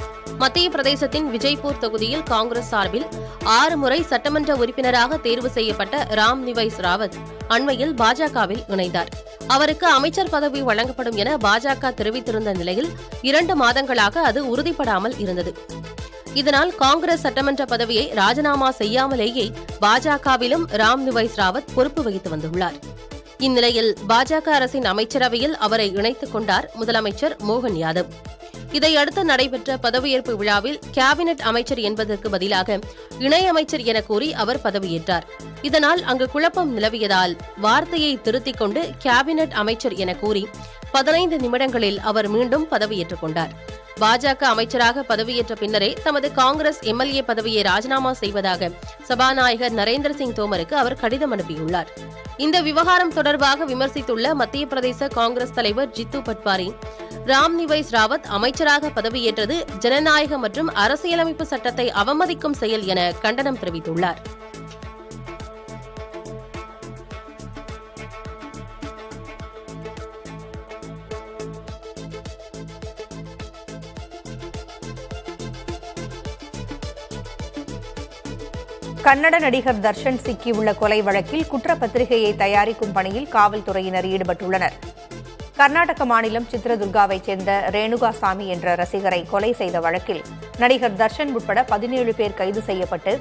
மத்திய பிரதேசத்தின் விஜய்பூர் தொகுதியில் காங்கிரஸ் சார்பில் 6 முறை சட்டமன்ற உறுப்பினராக தேர்வு செய்யப்பட்ட ராம் நிவைஸ் ராவத் அண்மையில் பாஜகவில் இணைந்தார். அவருக்கு அமைச்சர் பதவி வழங்கப்படும் என பாஜக தெரிவித்திருந்த நிலையில் 2 மாதங்களாக அது உறுதிப்படாமல் இருந்தது. இதனால் காங்கிரஸ் சட்டமன்ற பதவியை ராஜினாமா செய்யாமலேயே பாஜகவிலும் ராம் நிவைஸ் ராவத் பொறுப்பு வகித்து வந்துள்ளார். இந்நிலையில் பாஜக அரசின் அமைச்சரவையில் அவரை இணைத்துக் கொண்டார் முதலமைச்சர் மோகன் யாதவ். இதையடுத்து நடைபெற்ற பதவியேற்பு விழாவில் கேபினெட் அமைச்சர் என்பதற்கு பதிலாக இணையமைச்சர் என கூறி அவர் பதவியேற்றார். இதனால் அங்கு குழப்பம் நிலவியதால் வார்த்தையை திருத்திக் கொண்டு கேபினெட் அமைச்சர் என கூறி 15 நிமிடங்களில் அவர் மீண்டும் பதவியேற்றுக் கொண்டார். பாஜக அமைச்சராக பதவியேற்ற பின்னரே தமது காங்கிரஸ் எம்எல்ஏ பதவியை ராஜினாமா செய்வதாக சபாநாயகர் நரேந்திர சிங் தோமருக்கு அவர் கடிதம் அனுப்பியுள்ளார். இந்த விவகாரம் தொடர்பாக விமர்சித்துள்ள மத்திய பிரதேச காங்கிரஸ் தலைவர் ஜித்து பட்வாரி, ராம் நிவைஸ் ராவத் அமைச்சராக பதவியேற்றது ஜனநாயக மற்றும் அரசியலமைப்பு சட்டத்தை அவமதிக்கும் செயல் என கண்டனம் தெரிவித்துள்ளார். கன்னட நடிகர் தர்ஷன் சிக்கியுள்ள கொலை வழக்கில் குற்றப்பத்திரிகையை தயாரிக்கும் பணியில் காவல்துறையினர் ஈடுபட்டுள்ளனர். கர்நாடக மாநிலம் சித்ரதுர்காவைச் சேர்ந்த ரேணுகாசாமி என்ற ரசிகரை கொலை செய்த வழக்கில் நடிகர் தர்ஷன் உட்பட 17 பேர் கைது செய்யப்பட்டு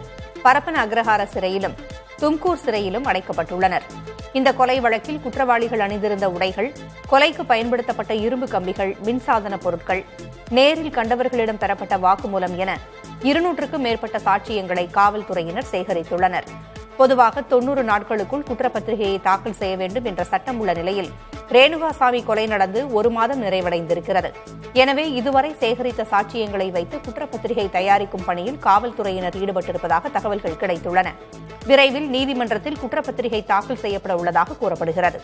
பரப்பன அக்ரஹார சிறையிலும் தும்கூர் சிறையிலும் அடைக்கப்பட்டுள்ளனர். இந்த கொலை வழக்கில் குற்றவாளிகள் அணிந்திருந்த உடைகள், கொலைக்கு பயன்படுத்தப்பட்ட இரும்பு கம்பிகள், மின்சாதன பொருட்கள், நேரில் கண்டவர்களிடம் பெறப்பட்ட வாக்குமூலம் என 200க்கும் மேற்பட்ட சாட்சியங்களை காவல்துறையினர் சேகரித்துள்ளனர். பொதுவாக 90 நாட்களுக்குள் குற்றப்பத்திரிகையை தாக்கல் செய்ய வேண்டும் என்ற சட்டம் உள்ள நிலையில் ரேணுகாசாமி கொலை நடந்து 1 மாதம் நிறைவடைந்திருக்கிறது. எனவே இதுவரை சேகரித்த சாட்சியங்களை வைத்து குற்றப்பத்திரிகை தயாரிக்கும் பணியில் காவல்துறையினர் ஈடுபட்டிருப்பதாக தகவல்கள் கிடைத்துள்ளன. விரைவில் நீதிமன்றத்தில் குற்றப்பத்திரிகை தாக்கல் செய்யப்பட உள்ளதாக கூறப்படுகிறது.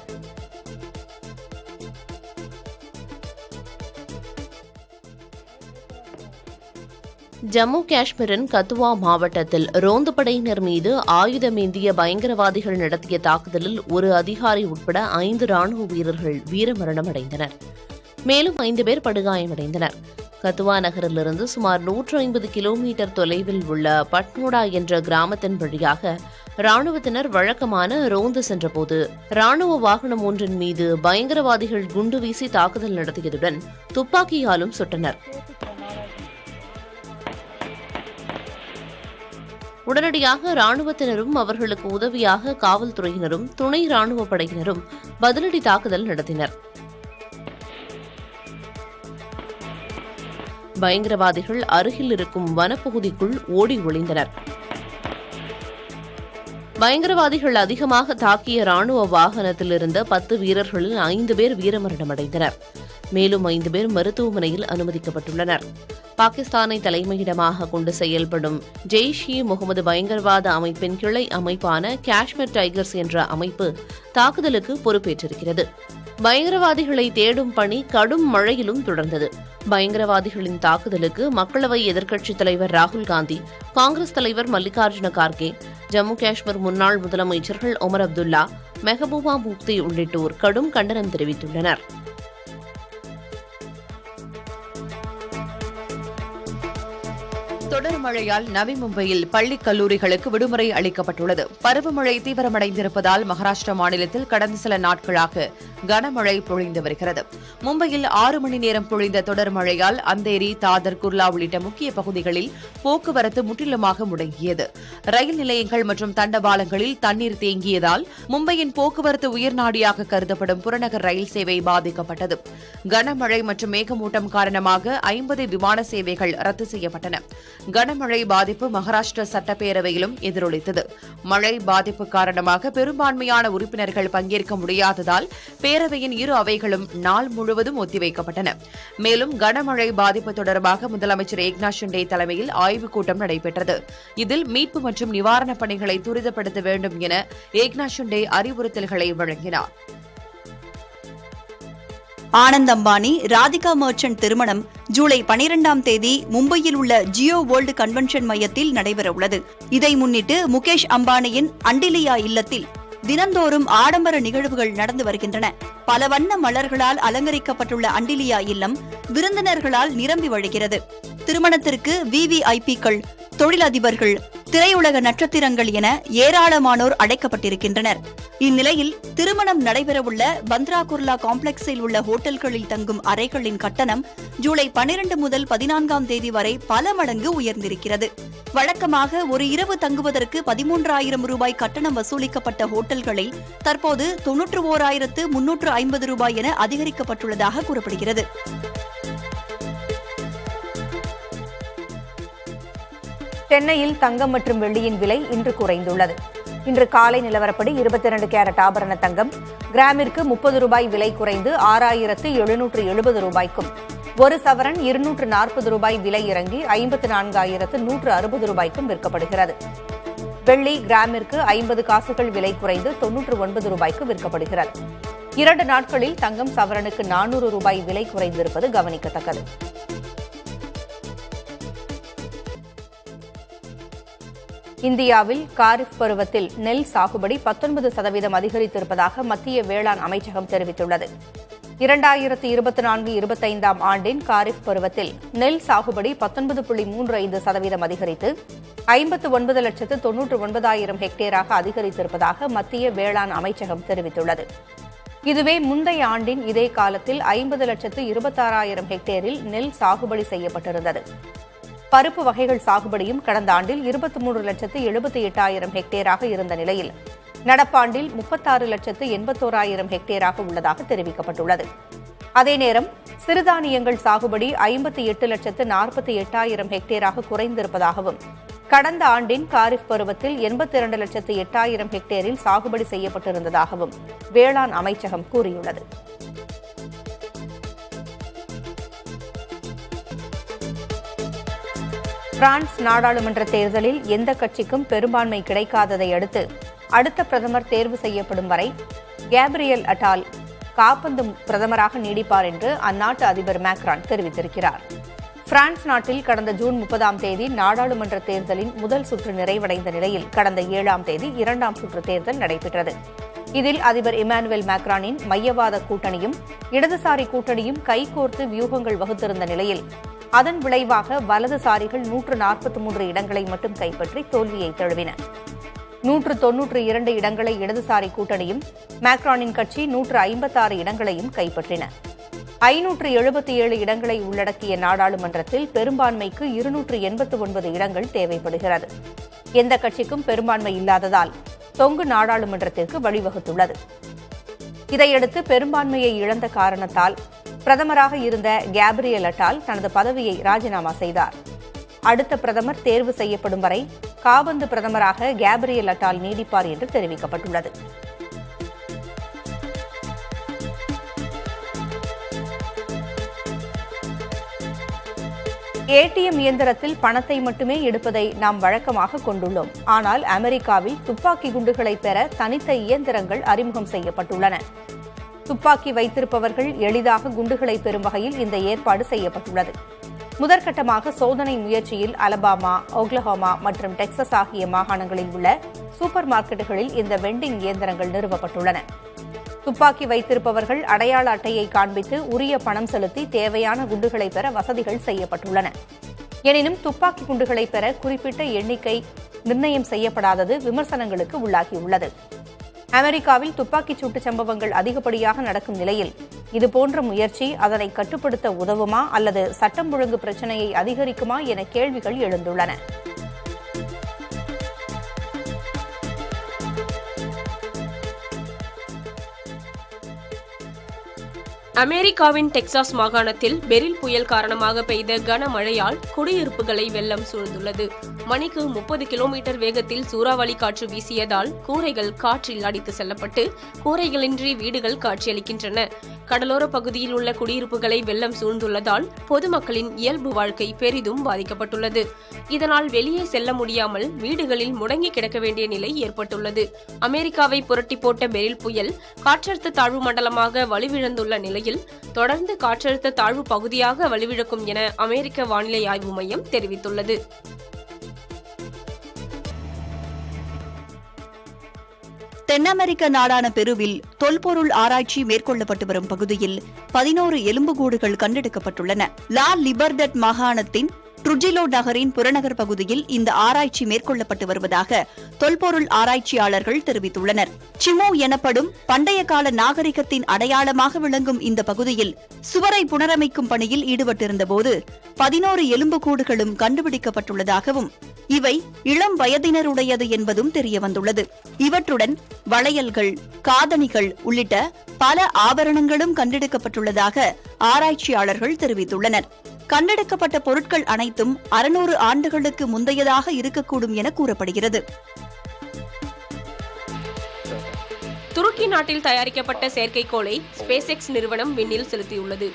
ஜம்மு காஷ்மீரின் கத்துவா மாவட்டத்தில் ரோந்து படையினர் மீது ஆயுதமேந்திய பயங்கரவாதிகள் நடத்திய தாக்குதலில் ஒரு அதிகாரி உட்பட 5 ராணுவ வீரர்கள் வீரமரணம் அடைந்தனர். மேலும் 5 பேர் படுகாயமடைந்தனர். கத்துவா நகரிலிருந்து சுமார் 150 கிலோமீட்டர் தொலைவில் உள்ள பட்னோடா என்ற கிராமத்தின் வழியாக ராணுவத்தினர் வழக்கமான ரோந்து சென்றபோது ராணுவ வாகனம் ஒன்றின் மீது பயங்கரவாதிகள் குண்டு வீசி தாக்குதல் நடத்தியதுடன் துப்பாக்கியாலும் சுட்டனர். உடனடியாக ராணுவத்தினரும் அவர்களுக்கு உதவியாக காவல்துறையினரும் துணை ராணுவ படையினரும் பதிலடி தாக்குதல் நடத்தினர். பயங்கரவாதிகள் அருகில் இருக்கும் வனப்பகுதிக்குள் ஓடி ஒளிந்தனர். பயங்கரவாதிகள் அதிகமாக தாக்கிய ராணுவ வாகனத்தில் இருந்த 10 வீரர்களில் 5 பேர் வீரமரணமடைந்தனர். மேலும் 5 பேர் மருத்துவமனையில் அனுமதிக்கப்பட்டுள்ளனர். பாகிஸ்தானை தலைமையிடமாக கொண்டு செயல்படும் ஜெய்ஷ்-இ-முகமது பயங்கரவாத அமைப்பின் கிளை அமைப்பான காஷ்மீர் டைகர்ஸ் என்ற அமைப்பு தாக்குதலுக்கு பொறுப்பேற்றிருக்கிறது. பயங்கரவாதிகளை தேடும் பணி கடும் மழையிலும் தொடர்ந்தது. பயங்கரவாதிகளின் தாக்குதலுக்கு மக்களவை எதிர்க்கட்சித் தலைவர் ராகுல் காந்தி, காங்கிரஸ் தலைவர் மல்லிகார்ஜுன கார்கே, ஜம்மு காஷ்மீர் முன்னாள் முதலமைச்சர்கள் ஒமர் அப்துல்லா, மெஹபூபா முஃப்தி உள்ளிட்டோர் கடும் கண்டனம் தெரிவித்துள்ளனர். தொடர் மழையால் நவி மும்பையில் பள்ளி கல்லூரிகளுக்கு விடுமுறை அளிக்கப்பட்டுள்ளது. பருவமழை தீவிரமடைந்திருப்பதால் மகாராஷ்டிரா மாநிலத்தில் கடந்த சில நாட்களாக கனமழை பொழிந்து வருகிறது. மும்பையில் 6 மணி நேரம் பொழிந்த தொடர் மழையால் அந்தேரி, தாதர், குர்லா உள்ளிட்ட முக்கிய பகுதிகளில் போக்குவரத்து முற்றிலுமாக முடங்கியது. ரயில் நிலையங்கள் மற்றும் தண்டவாளங்களில் தண்ணீர் தேங்கியதால் மும்பையின் போக்குவரத்து உயிர்நாடியாக கருதப்படும் புறநகர் ரயில் சேவை பாதிக்கப்பட்டது. கனமழை மற்றும் மேகமூட்டம் காரணமாக 50 விமான சேவைகள் ரத்து செய்யப்பட்டன. கனமழை பாதிப்பு மகாராஷ்டிரா சட்டப்பேரவையிலும் எதிரொலித்தது. மழை பாதிப்பு காரணமாக பெரும்பான்மையான உறுப்பினர்கள் பங்கேற்க முடியாததால் பேரவையின் இரு அவைகளும் நாள் முழுவதும் ஒத்திவைக்கப்பட்டன. மேலும் கனமழை பாதிப்பு தொடர்பாக முதலமைச்சர் ஏக்நாத் ஷிண்டே தலைமையில் ஆய்வுக் கூட்டம் நடைபெற்றது. இதில் மீட்பு மற்றும் நிவாரணப் பணிகளை துரிதப்படுத்த வேண்டும் என ஏக்நாத் ஷிண்டே அறிவுறுத்தல்களை வழங்கினார். ஆனந்த் அம்பானி, ராதிகா மர்ச்சன்ட் திருமணம் ஜூலை 12ஆம் தேதி மும்பையில் உள்ள ஜியோ வேர்ல்டு கன்வென்ஷன் மையத்தில் நடைபெறவுள்ளது. இதை முன்னிட்டு முகேஷ் அம்பானியின் அண்டிலியா இல்லத்தில் தினந்தோறும் ஆடம்பர நிகழ்வுகள் நடந்து வருகின்றன. பல வண்ண மலர்களால் அலங்கரிக்கப்பட்டுள்ள அண்டிலியா இல்லம் விருந்தினர்களால் நிரம்பி வழிகிறது. திருமணத்திற்கு விவிஐபிக்கள், தொழிலதிபர்கள், திரையுலக நட்சத்திரங்கள் என ஏராளமானோர் அழைக்கப்பட்டிருக்கின்றனர். இந்நிலையில் திருமணம் நடைபெறவுள்ள பந்த்ரா குர்லா காம்ப்ளெக்ஸில் உள்ள ஹோட்டல்களில் தங்கும் அறைகளின் கட்டணம் ஜூலை 12 முதல் 14ஆம் தேதி வரை பல மடங்கு உயர்ந்திருக்கிறது. வழக்கமாக ஒரு இரவு தங்குவதற்கு 13,000 ரூபாய் கட்டணம் வசூலிக்கப்பட்ட ஹோட்டல்களில் தற்போது 91,350 ரூபாய் என அதிகரிக்கப்பட்டுள்ளதாக கூறப்படுகிறது. சென்னையில் தங்கம் மற்றும் வெள்ளியின் விலை இன்று குறைந்துள்ளது. இன்று காலை நிலவரப்படி 22 கேரட் ஆபரண தங்கம் கிராமிற்கு 30 ரூபாய் விலை குறைந்து 6,770 ரூபாய்க்கும், ஒரு சவரன் 240 ரூபாய் விலை இறங்கி 54,160 ரூபாய்க்கும் விற்கப்படுகிறது. வெள்ளி கிராமிற்கு 50 காசுகள் விலை குறைந்து 99 ரூபாய்க்கு விற்கப்படுகிறது. 2 நாட்களில் தங்கம் சவரனுக்கு 400 ரூபாய் விலை குறைந்திருப்பது கவனிக்கத்தக்கது. இந்தியாவில் காரிஃப் பருவத்தில் நெல் சாகுபடி 19% அதிகரித்திருப்பதாக மத்திய வேளாண் அமைச்சகம் தெரிவித்துள்ளது. 2024-25ஆம் ஆண்டின் காரிஃப் பருவத்தில் நெல் சாகுபடி 19.35% அதிகரித்து 59,99,000 ஹெக்டேராக அதிகரித்திருப்பதாக மத்திய வேளாண் அமைச்சகம் தெரிவித்துள்ளது. இதுவே முந்தைய ஆண்டின் இதே காலத்தில் 50,26,000 ஹெக்டேரில் நெல் சாகுபடி செய்யப்பட்டிருந்தது. பருப்பு வகைகள் சாகுபடியும் கடந்த ஆண்டில் 23,78,000 ஹெக்டேராக இருந்த நிலையில் நடப்பாண்டில் 36,81,000 ஹெக்டேராக உள்ளதாக தெரிவிக்கப்பட்டுள்ளது. அதே நேரம் சிறுதானியங்கள் சாகுபடி 58,48,000 ஹெக்டேராக குறைந்திருப்பதாகவும், கடந்த ஆண்டின் காரிஃப் பருவத்தில் 82,08,000 ஹெக்டேரில் சாகுபடி செய்யப்பட்டிருந்ததாகவும் வேளாண் அமைச்சகம் கூறியுள்ளது. பிரான்ஸ் நாடாளுமன்ற தேர்தலில் எந்த கட்சிக்கும் பெரும்பான்மை கிடைக்காததை அடுத்து அடுத்த பிரதமர் தேர்வு செய்யப்படும் வரை கேப்ரியல் அட்டால் காபந்து பிரதமராக நீடிப்பார் என்று அந்நாட்டு அதிபர் மேக்ரான் தெரிவித்திருக்கிறார். பிரான்ஸ் நாட்டில் கடந்த ஜூன் 30ஆம் தேதி நாடாளுமன்ற தேர்தலின் முதல் சுற்று நிறைவடைந்த நிலையில் கடந்த 7ஆம் தேதி 2ஆம் சுற்று தேர்தல் நடைபெற்றது. இதில் அதிபர் இமானுவேல் மேக்ரானின் மையவாத கூட்டணியும் இடதுசாரி கூட்டணியும் கைகோர்த்து வியூகங்கள் வகுத்திருந்த நிலையில் அதன் விளைவாக வலதுசாரிகள் 143 இடங்களை மட்டும் கைப்பற்றி தோல்வியை தழுவின. 192 இடங்களை இடதுசாரி கூட்டணியும் மேக்ரானின் கட்சி 156 இடங்களையும் கைப்பற்றின. 577 இடங்களை உள்ளடக்கிய நாடாளுமன்றத்தில் பெரும்பான்மைக்கு 289 இடங்கள் தேவைப்படுகிறது. எந்த கட்சிக்கும் பெரும்பான்மை இல்லாததால் தொங்கு நாடாளுமன்றத்திற்கு வழிவகுத்துள்ளது. இதையடுத்து பெரும்பான்மையை இழந்த காரணத்தால் பிரதமராக இருந்த கேப்ரியல் அட்டால் தனது பதவியை ராஜினாமா செய்தார். அடுத்த பிரதமர் தேர்வு செய்யப்படும் வரை காபந்து பிரதமராக கேப்ரியல் அட்டால் நீடிப்பார் என்று தெரிவிக்கப்பட்டுள்ளது. ஏடிஎம் இயந்திரத்தில் பணத்தை மட்டுமே எடுப்பதை நாம் வழக்கமாக கொண்டுள்ளோம். ஆனால் அமெரிக்காவில் துப்பாக்கி குண்டுகளை பெற தனித்த இயந்திரங்கள் அறிமுகம் செய்யப்பட்டுள்ளன. துப்பாக்கி வைத்திருப்பவர்கள் எளிதாக குண்டுகளை பெறும் வகையில் இந்த ஏற்பாடு செய்யப்பட்டுள்ளது. முதற்கட்டமாக சோதனை முயற்சியில் அலபாமா, ஓக்லஹோமா மற்றும் டெக்சஸ் ஆகிய மாகாணங்களில் உள்ள சூப்பர் மார்க்கெட்டுகளில் இந்த வெண்டிங் இயந்திரங்கள் நிறுவப்பட்டுள்ளன. துப்பாக்கி வைத்திருப்பவர்கள் அடையாள அட்டையை காண்பித்து உரிய பணம் செலுத்தி தேவையான குண்டுகளை பெற வசதிகள் செய்யப்பட்டுள்ளன. எனினும் துப்பாக்கி குண்டுகளை பெற குறிப்பிட்ட எண்ணிக்கை நிர்ணயம் செய்யப்படாதது விமர்சனங்களுக்கு உள்ளாகியுள்ளது. அமெரிக்காவில் துப்பாக்கிச் சூட்டு சம்பவங்கள் அதிகப்படியாக நடக்கும் நிலையில் இதுபோன்ற முயற்சி அதனை கட்டுப்படுத்த உதவுமா அல்லது சட்டம் ஒழுங்கு பிரச்சினையை அதிகரிக்குமா என கேள்விகள் எழுந்துள்ளன. அமெரிக்காவின் டெக்சாஸ் மாகாணத்தில் பெரில் புயல் காரணமாக பெய்த கனமழையால் குடியிருப்புகளை வெள்ளம் சூழ்ந்துள்ளது. மணிக்கு 30 கிலோமீட்டர் வேகத்தில் சூறாவளி காற்று வீசியதால் கூரைகள் காற்றில் அடித்து செல்லப்பட்டு கூரைகளின்றி வீடுகள் காட்சியளிக்கின்றன. கடலோர பகுதியில் உள்ள குடியிருப்புகளை வெள்ளம் சூழ்ந்துள்ளதால் பொதுமக்களின் இயல்பு வாழ்க்கை பெரிதும் பாதிக்கப்பட்டுள்ளது. இதனால் வெளியே செல்ல முடியாமல் வீடுகளில் முடங்கி கிடக்க வேண்டிய நிலை ஏற்பட்டுள்ளது. அமெரிக்காவை புரட்டி போட்ட பெரில் புயல் காற்றழுத்த தாழ்வு மண்டலமாக வலுவிழந்துள்ள நிலையில் தொடர்ந்து காற்றழுத்த தாழ்வு பகுதியாக வலுவிழக்கும் என அமெரிக்க வானிலை ஆய்வு மையம் தெரிவித்துள்ளது. தென் அமெரிக்க நாடான பெருவில் தொல்பொருள் ஆராய்ச்சி மேற்கொள்ளப்பட்டு வரும் பகுதியில் 11 எலும்புக்கூடுகள் கண்டெடுக்கப்பட்டுள்ளன. லா லிபர்டட் மாகாணத்தின் ட்ருஜிலோ நகரின் புறநகர் பகுதியில் இந்த ஆராய்ச்சி மேற்கொள்ளப்பட்டு வருவதாக தொல்பொருள் ஆராய்ச்சியாளர்கள் தெரிவித்துள்ளனர். சிமோ எனப்படும் பண்டைய கால நாகரிகத்தின் அடையாளமாக விளங்கும் இந்த பகுதியில் சுவரை புனரமைக்கும் பணியில் ஈடுபட்டிருந்தபோது 11 எலும்புக்கூடுகளும் கண்டுபிடிக்கப்பட்டுள்ளதாகவும் இவை இளம் வயதினருடையது என்பதும் தெரியவந்துள்ளது. இவற்றுடன் வளையல்கள், காதணிகள் உள்ளிட்ட பல ஆபரணங்களும் கண்டெடுக்கப்பட்டுள்ளதாக ஆராய்ச்சியாளர்கள் தெரிவித்துள்ளனர். கண்டெடுக்கப்பட்ட பொருட்கள் அனைத்தும் 600 ஆண்டுகளுக்கு முந்தையதாக இருக்கக்கூடும் என கூறப்படுகிறது. துருக்கி நாட்டில் தயாரிக்கப்பட்ட செயற்கைக்கோளை ஸ்பேஸ் எக்ஸ் நிறுவனம் விண்ணில் செலுத்தியுள்ளது.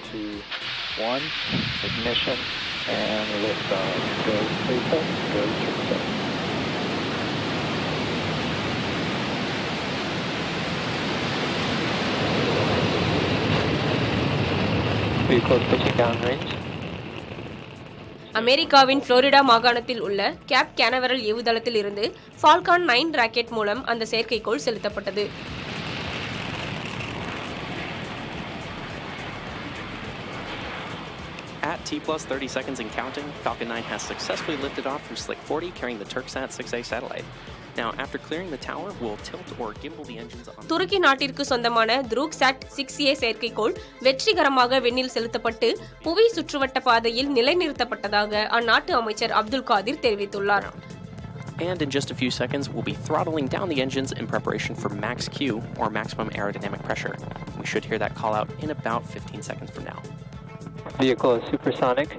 அமெரிக்காவின் புளோரிடா மாகாணத்தில் உள்ள கேப் கேனவரல் ஏவுதளத்தில் இருந்து ஃபால்கான் 9 ராக்கெட் மூலம் அந்த செயற்கைக்கோள் செலுத்தப்பட்டது. At T+30 seconds and counting, Falcon 9 has successfully lifted off from Slick 40 carrying the Turksat 6A satellite. Now, after clearing the tower, we'll tilt or gimbal the engines on. துருக்கி நாட்டிற்கு சொந்தமான த்ரூக்சாட் 6A செயற்கைக்கோள் வெற்றிகரமாக விண்ணில் செலுத்தப்பட்டு புவி சுற்றுவட்ட பாதையில் நிலைநிறுத்தப்பட்டதாக அந்நாட்டு அமைச்சர் அப்துல் காதிர் தெரிவித்துள்ளார். And in just a few seconds, we'll be throttling down the engines in preparation for max Q, or maximum aerodynamic pressure. We should hear that call out in about 15 seconds from now. Vehicle is supersonic.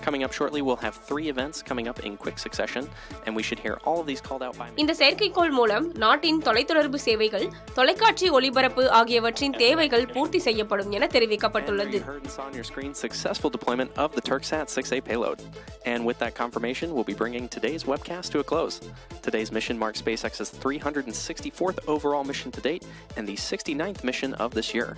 Coming up shortly, we'll have 3 events coming up in quick succession, and we should hear all of these called out by me. இந்த செயற்கைக்கோள் மூலம் நாட்டின் தொலைத்தொடர்பு சேவைகள், தொலைக்காட்சி ஒளிபரப்பு ஆகியவற்றின் தேவைகள் பூர்த்தி செய்யப்படும் என தெரிவிக்கப்பட்டுள்ளது. You heard and saw on your screen successful deployment of the Turksat 6A payload. And with that confirmation, we'll be bringing today's webcast to a close. Today's mission marks SpaceX's 364th overall mission to date and the 69th mission of this year.